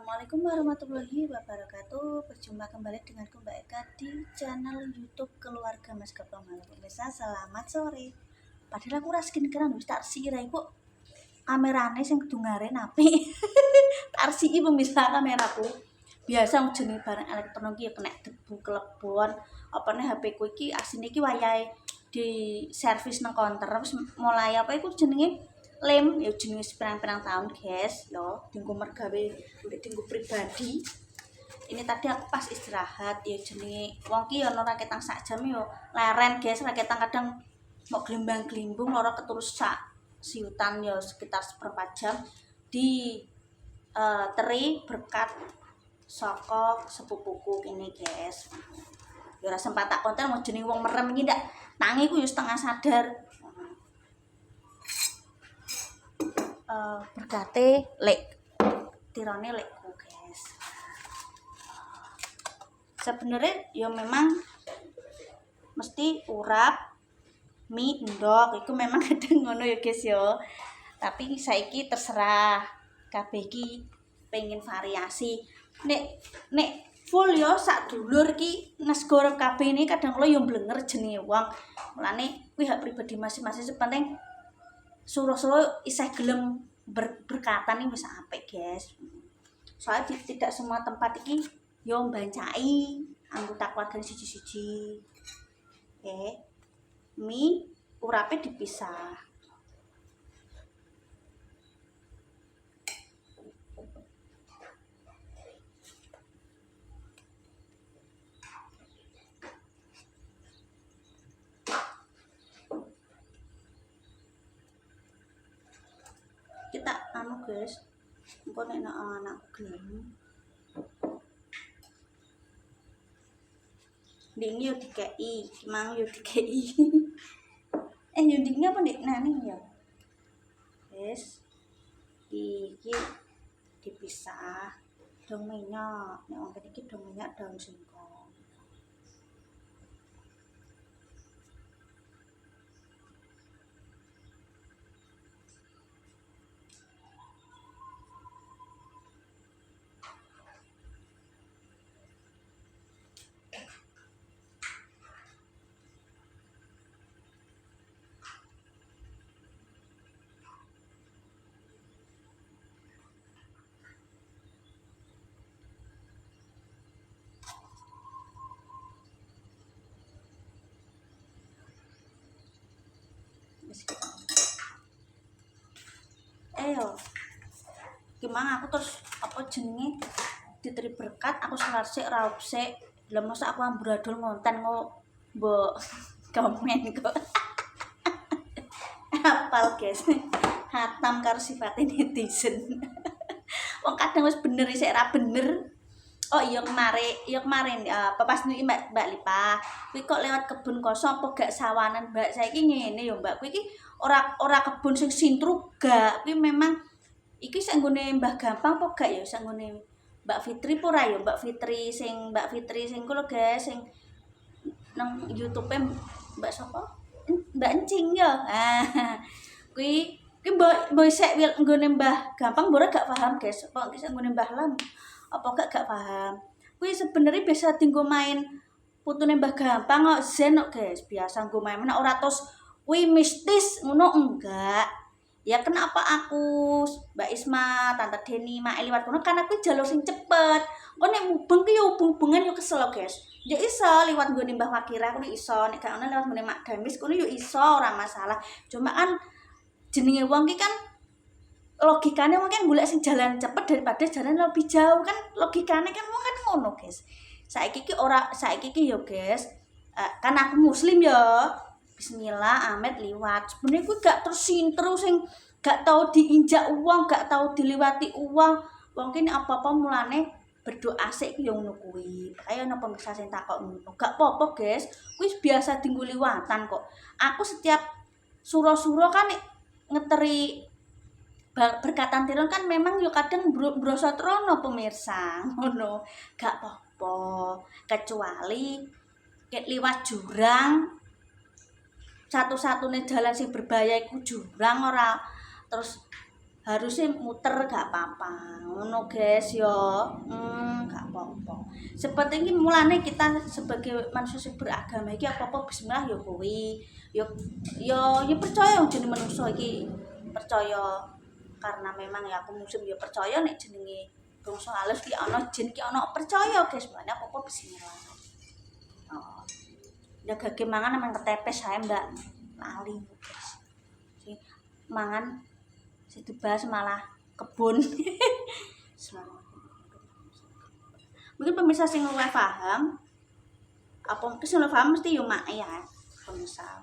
Assalamualaikum warahmatullahi wabarakatuh. Berjumpa kembali denganku Mbak Eka di channel YouTube Keluarga Mas Gepeng. Halo pemirsa, selamat sore. Padahal aku ora skincarean wis tak sirai kok kamerane sing dungare napi. Tak siki pemirsa kameraku. Biasa jenenge barang elektronik iki kena debu kelebon. Opane HP ku iki asine iki wayahe di servis nang konter terus mulai apa iku jenenge lem ya jenis pirang-pirang tahun guys yo dinggo mergawe untuk dinggo pribadi. Ini tadi aku pas istirahat ya jenenge wong ki ono raketang sak jam yo leren guys, raketang kadang mau glimbang-glimbung loro keturus sak siutan yo sekitar seperempat jam di teri berkat saka sepupuku ini guys. Ya ora sempat tak konten mau jenenge wong merem iki ndak tangiku yo setengah sadar. Berkate lek tirone lekku guys. Sebenarnya ya memang mesti urap mie ndok itu memang kadang ngono ya guys ya. Tapi saiki terserah kabeh iki pengen variasi. Nek full yo sak dulur ki nesgor kabeh ini kadang lo yo blenger jenenge wong. Mulane kuwi hak pribadi masing-masing sepenting suruh-suruh isih gelem berkatan ini bisa apik guys. Soalnya tidak semua tempat ini yo mbancai anggota keluarga siji-siji. Mie urape dipisah. Kita anu guys, engko nek anakku gelem ndekne yo dikeki, mang yo dikeki. Yo ndekne apa ndek nani ya? Wis. Iki dipisah. Dong minyak, nek wong iki dong minyak daun singkong. Yo gimana aku terus apa jenenge diteri berkat aku salat sik raup sik lha mosok aku amburadul ngonten kok mbok komen kok apal guys hatam karo sifate netizen. Wong kadang wis bener sik ra bener. Oh iya kemarin pas niki Mbak Lipa kuwi kok lewat kebun kosong apa gak sawanan Mbak saiki ngene ya Mbak kuwi iki ora kebun sing sintru gak kuwi memang iki sak nggone Mbah Gampang apa gak ya sak nggone Mbak Fitri pura ya Mbak Fitri sing ku lho guys sing nang YouTube-e Mbak sapa Mbak Encing ya. Kuwi boy sik nggone Mbah Gampang mbora gak paham guys kok iki sak nggone Mbah Lam apa gak paham. Kuwi sebenarnya biasa tinggo main putune Mbah Gampang kok zen kok guys biasa nggo main ora tos kuwi mistis ngono enggak. Ya kenapa aku Mbak Isma, Tante Deni, Mak liwat kono karena kuwi jalur sing cepet. Kok nek mubeng ki yo hubungan yo kesel guys. Ya iso liwat nggone Mbah Wakira kuwi iso, nek gak ono liwat nggone Mak Damis kuwi yo iso ora masalah. Cuma kan jenenge wong ki kan logikane mungkin golek sing jalan cepet daripada jalan lebih jauh kan logikane kan wong kan ngono guys. Saiki ki yo guys kan aku muslim ya. Bismillah amet liwat. Sebenarnya gue gak tersintru sing gak tau diinjak uang, gak tau diliwati uang. Mungkin apa-apa mulane berdoa sik yo ngono kuwi. Ayo ana pemirsa sing takok ngono. Gak apa-apa, guys. Kuwi biasa dinggo liwatan kok. Aku setiap suro-suro kan ngeteri berkatan tiron kan memang yo kadang brosot rono pemirsa. Ngono. Gak apa-apa. Kecuali liwat jurang satu-satunya jalan sing berbahaya iku jurang ora terus harusnya muter gak apa-apa ngono guys yo. Gak apa-apa seperti ini mulane kita sebagai manusia beragama iki apa-apa bismillah yo kuwi yo percaya jenenge manusia iki percaya karena memang ya aku muslim yo percaya nek jenenge bangsa halus ki ana jin ki ana percaya guys mulane apa-apa bismillah. Oh. Ya gage mangan nang ketepes saya mbak lali guys. Mangan situ bahas malah kebun. Mungkin pemirsa sing luwih paham apa mungkin sing luwih paham mesti yo mak ya pemirsa.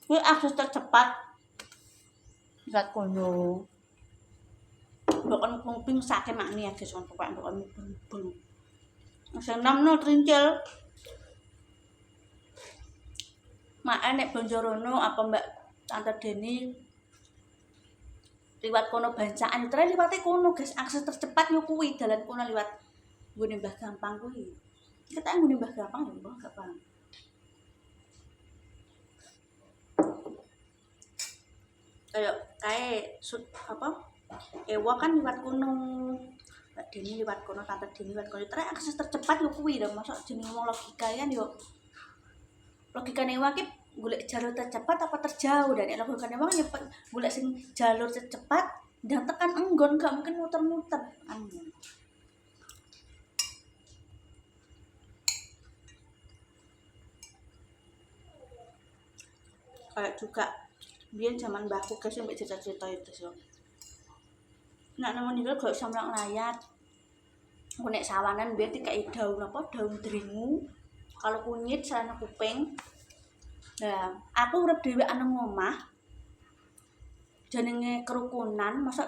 Ini akses tercepat lihat kono bukan kuping sakit makni ya guys untuk bukan bung saya 6 trincil mak nek Bonjorono apa mbak Tante Deni liwat kono bancaan terus liwate kono guys akses tercepat yo kuwi dalan kono liwat nggone Mbah Gampang kuwi kita nggone Mbah Gampang ya Mbah Gampang kayak apa Ewa kan liwat kono Mbak Deni liwat kono Tante Deni liwat kono terus akses tercepat yo kuwi lho masuk jenenge wong logika kan yo logikane Ewa ki golek jalur tercepat apa terjauh dan logikane Ewa ya golek sing jalur tercepat dan tekan enggon gak mungkin muter-muter kayak juga biar zaman mbahku guys yang cerita-cerita itu sih nak nemen itu gak samlang layat aku nek sawanan biar dikai daun apa daun deringu kalau kunyit sarana kuping nah aku urip dhewe nang omah jenenge kerukunan masa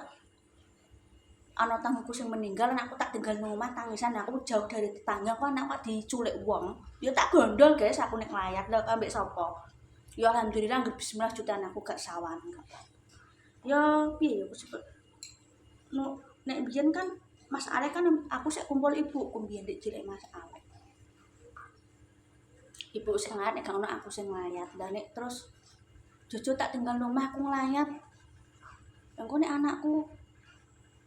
ana tangguku sing meninggal anakku tak tinggal nang omah tangisan aku jauh dari tetangga kok anakku diculik wong ya tak gondol guys aku nek layat lho ambek sapa ya alhamdulillah nggak bismillah jutaan aku gak sawan ya piye ya aku no nek biyen kan Mas Ale kan aku sik kumpul ibuku biyen dik cilik Mas Ale ibu sing nglayat nek ono aku sing nglayat dan nek terus jojo tak tinggal rumah aku nglayat engko nek anakku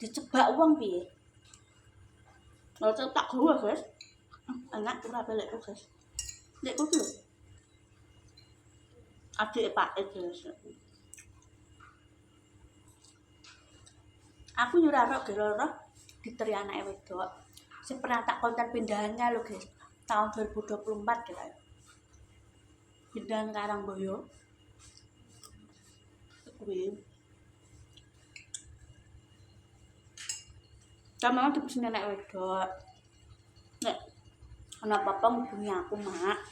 dicebak wong piye lha tak gowo guys anak ora belek guys nek ku lho adik Pak guys aku yo ora ora diteri anake wedok sing pernah tak konten pindahannya lho guys tahun 2024 gitu pindahan Karangboyo kuwi sama dipesen anak wedok nek ana apa-apa ngubungi aku mak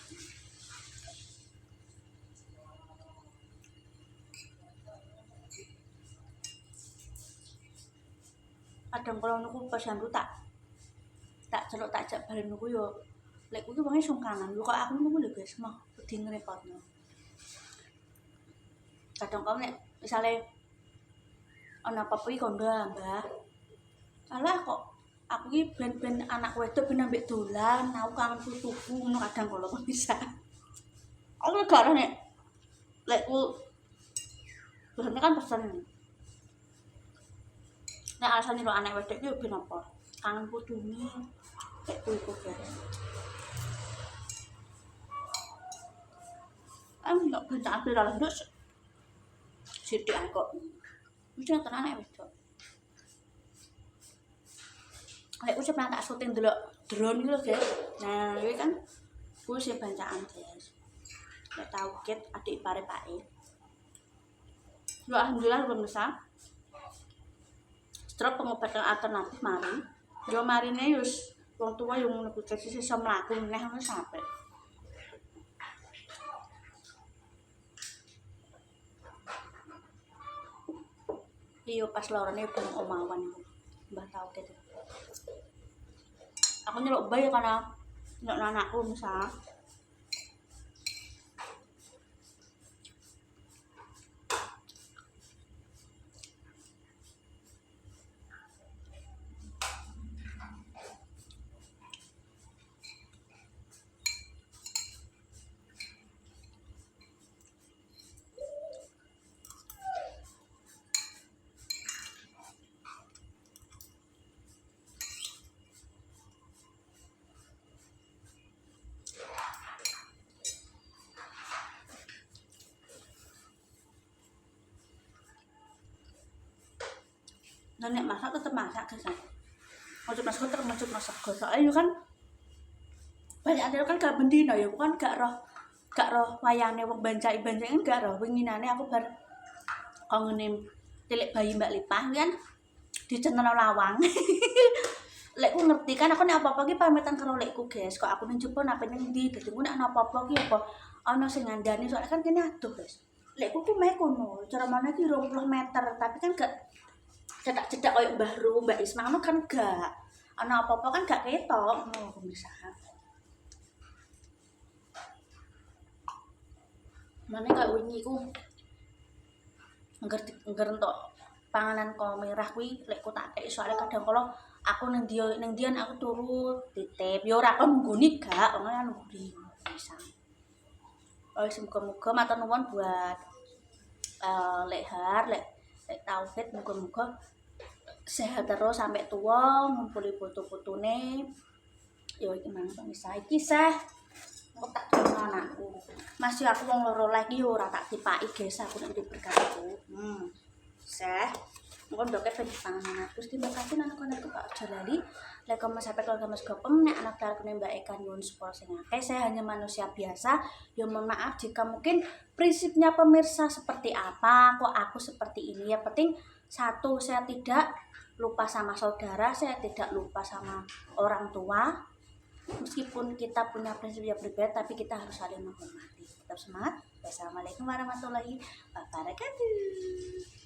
kadang kalau nuku pesanku tak celuk tak jak balen nuku yo lek kuwi wonge sungkanan yo kok aku nuku lho guys mah wedi ngrepotno kadang kau nek misale ana apa-apa iki kondo Mbah alah kok aku iki ben anak wedok ben ambek dolan aku kangen putuku ngono kadang kalau bisa aku gak ora nek lek ku biasanya kan pesen nek alasane kok anak wedok iki ben apa kangen putune kayak kuwi kok guys enggak banyak ambil dalam dus sidik kok mesti tenan anak wedok lek aku pernah tak syuting delok drone iki lho guys nah iki kan kuwi sing bancaan guys lek tau ket adik ipare pake yo alhamdulillah belum bisa setelah pengobatan alternatif mari yo marine yo wong tua yo ngono kuwi sing iso mlaku meneh ngono sampe iyo pas lorone belum omawan mbah tau ket aku nyeluk bayi karena nyeluk anakku misal nek masak tetep masak guys. Maksud masak tetep masak guys. Soalnya kan banyak ada kan gak bendino ya, bukan gak roh wayane wong bancai-bancai kan gak roh. Winginane aku bar ngene tilik bayi Mbak Lipah kan dicentono lawang. Lekku ngerti kan aku nek apa-apa ki pamitan karo lekku guys. Kok aku ning jupuk nape ning ndi dadi nek ana apa-apa ki apa ana sing ngandani soalnya kan kene adoh guys. Lekku ku mek kono, cara mana ki 20 meter, tapi kan gak cedak-cedak koyo Mbah Ru, Mbak Isma kan gak. Ana apa-apa kan gak ketok ngono pemirsa. Mana kak wingi ku ngger entuk panganan kok merah kuwi lekku tak kei soalnya kadang kala aku ning dian aku turu titip ya ora kon nggoni gak ngono nggoni bisa. Oh semoga-moga matur nuwun buat lek Taufik moga-moga sehat terus sampai tua ngumpuli foto-fotone. Ya iki mang pemirsa iki aku tak dono anakku. Masih aku wong loro lagi yo ora tak dipaki guys aku nek diberkati. Mungkin dokter pengen panganan terus terima kasih anak-anakku Pak Jalali like comment sampai keluarga Mas Gopeng nek anak tarku Mbak Eka nyuwun support sing akeh. Saya hanya manusia biasa yang mohon maaf jika mungkin prinsipnya pemirsa seperti apa kok aku seperti ini. Yang penting satu, saya tidak lupa sama saudara, saya tidak lupa sama orang tua. Meskipun kita punya prinsip yang berbeda tapi kita harus saling menghormati. Tetap semangat. Wassalamualaikum warahmatullahi wabarakatuh.